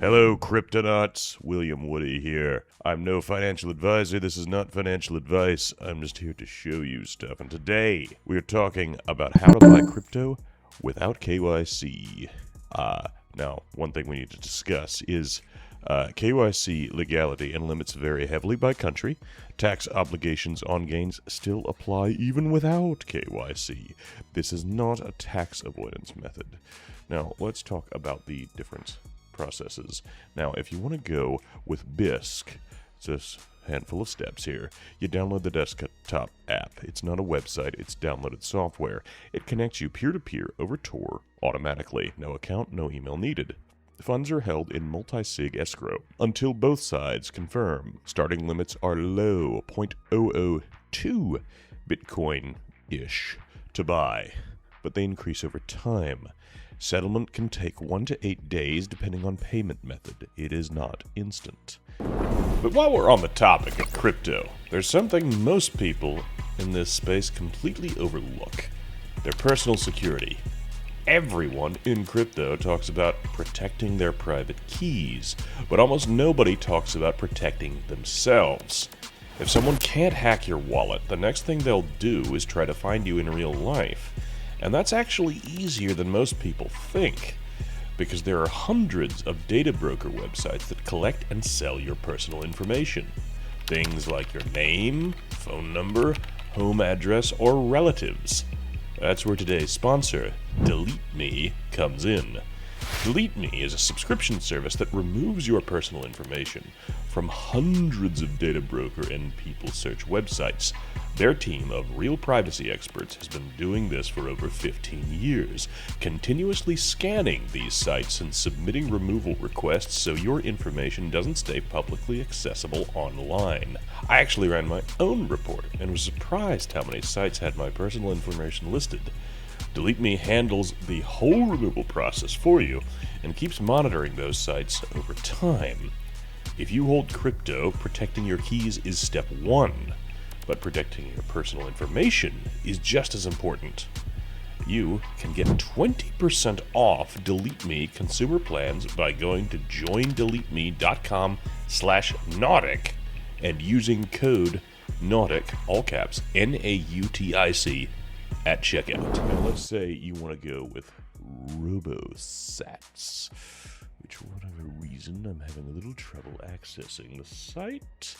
Hello, Kryptonauts. William Woody here. I'm no financial advisor. This is not financial advice. I'm just here to show you stuff. And today, we're talking about how to buy crypto without KYC. Now, one thing we need to discuss is KYC legality and limits vary heavily by country. Tax obligations on gains still apply even without KYC. This is not a tax avoidance method. Now, let's talk about the different processes. Now, if you want to go with BISC, it's a handful of steps here. You download the desktop app. It's not a website, it's downloaded software. It connects you peer-to-peer over Tor automatically. No account, no email needed. The funds are held in multi-sig escrow until both sides confirm. Starting limits are low, 0.002 Bitcoin-ish to buy, but they increase over time. Settlement can take 1 to 8 days depending on payment method. It is not instant. But while we're on the topic of crypto, there's something most people in this space completely overlook: their personal security. Everyone in crypto talks about protecting their private keys, but almost nobody talks about protecting themselves. If someone can't hack your wallet, the next thing they'll do is try to find you in real life. And that's actually easier than most people think, because there are hundreds of data broker websites that collect and sell your personal information. Things like your name, phone number, home address, or relatives. That's where today's sponsor, Delete Me, comes in. Delete Me is a subscription service that removes your personal information from hundreds of data broker and people search websites. Their team of real privacy experts has been doing this for over 15 years, continuously scanning these sites and submitting removal requests so your information doesn't stay publicly accessible online. I actually ran my own report and was surprised how many sites had my personal information listed. Delete Me handles the whole removal process for you and keeps monitoring those sites over time. If you hold crypto, protecting your keys is step 1. But protecting your personal information is just as important. You can get 20% off Delete Me consumer plans by going to joindeleteme.com/nautic and using code NAUTIC, all caps, NAUTIC, at checkout. Now let's say you want to go with RoboSats, which for whatever reason I'm having a little trouble accessing the site.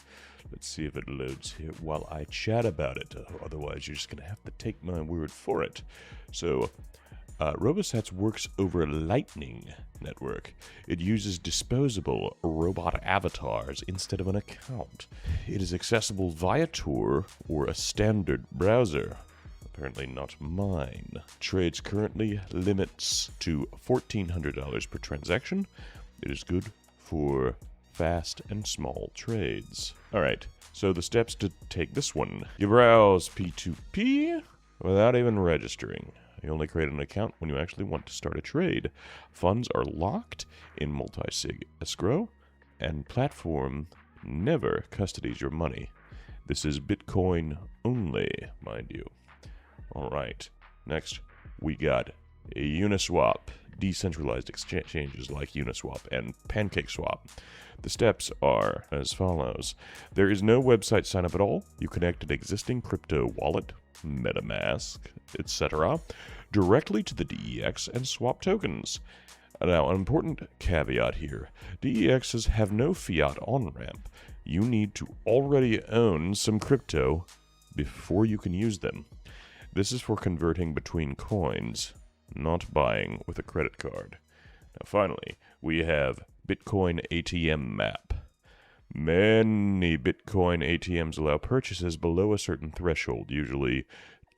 Let's see if it loads here while I chat about it. Otherwise, you're just going to have to take my word for it. So, RoboSats works over Lightning Network. It uses disposable robot avatars instead of an account. It is accessible via Tor or a standard browser. Apparently not mine. Trades currently limits to $1,400 per transaction. It is good for fast and small trades. Alright, so the steps to take this one. You browse P2P without even registering. You only create an account when you actually want to start a trade. Funds are locked in multi-sig escrow, and platform never custodies your money. This is Bitcoin only, mind you. Alright, next we got a Uniswap, decentralized exchanges like Uniswap and PancakeSwap. The steps are as follows. There is no website sign up at all. You connect an existing crypto wallet, MetaMask, etc., directly to the DEX and swap tokens. Now, an important caveat here. DEXs have no fiat on-ramp. You need to already own some crypto before you can use them. This is for converting between coins, not buying with a credit card. Now finally, we have Bitcoin ATM map. Many Bitcoin ATMs allow purchases below a certain threshold, usually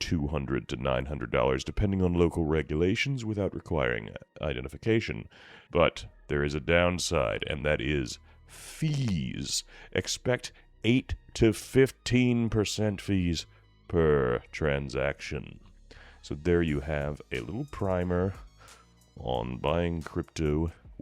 $200 to $900, depending on local regulations without requiring identification. But there is a downside, and that is fees. Expect 8 to 15% fees per transaction. So there you have a little primer on buying crypto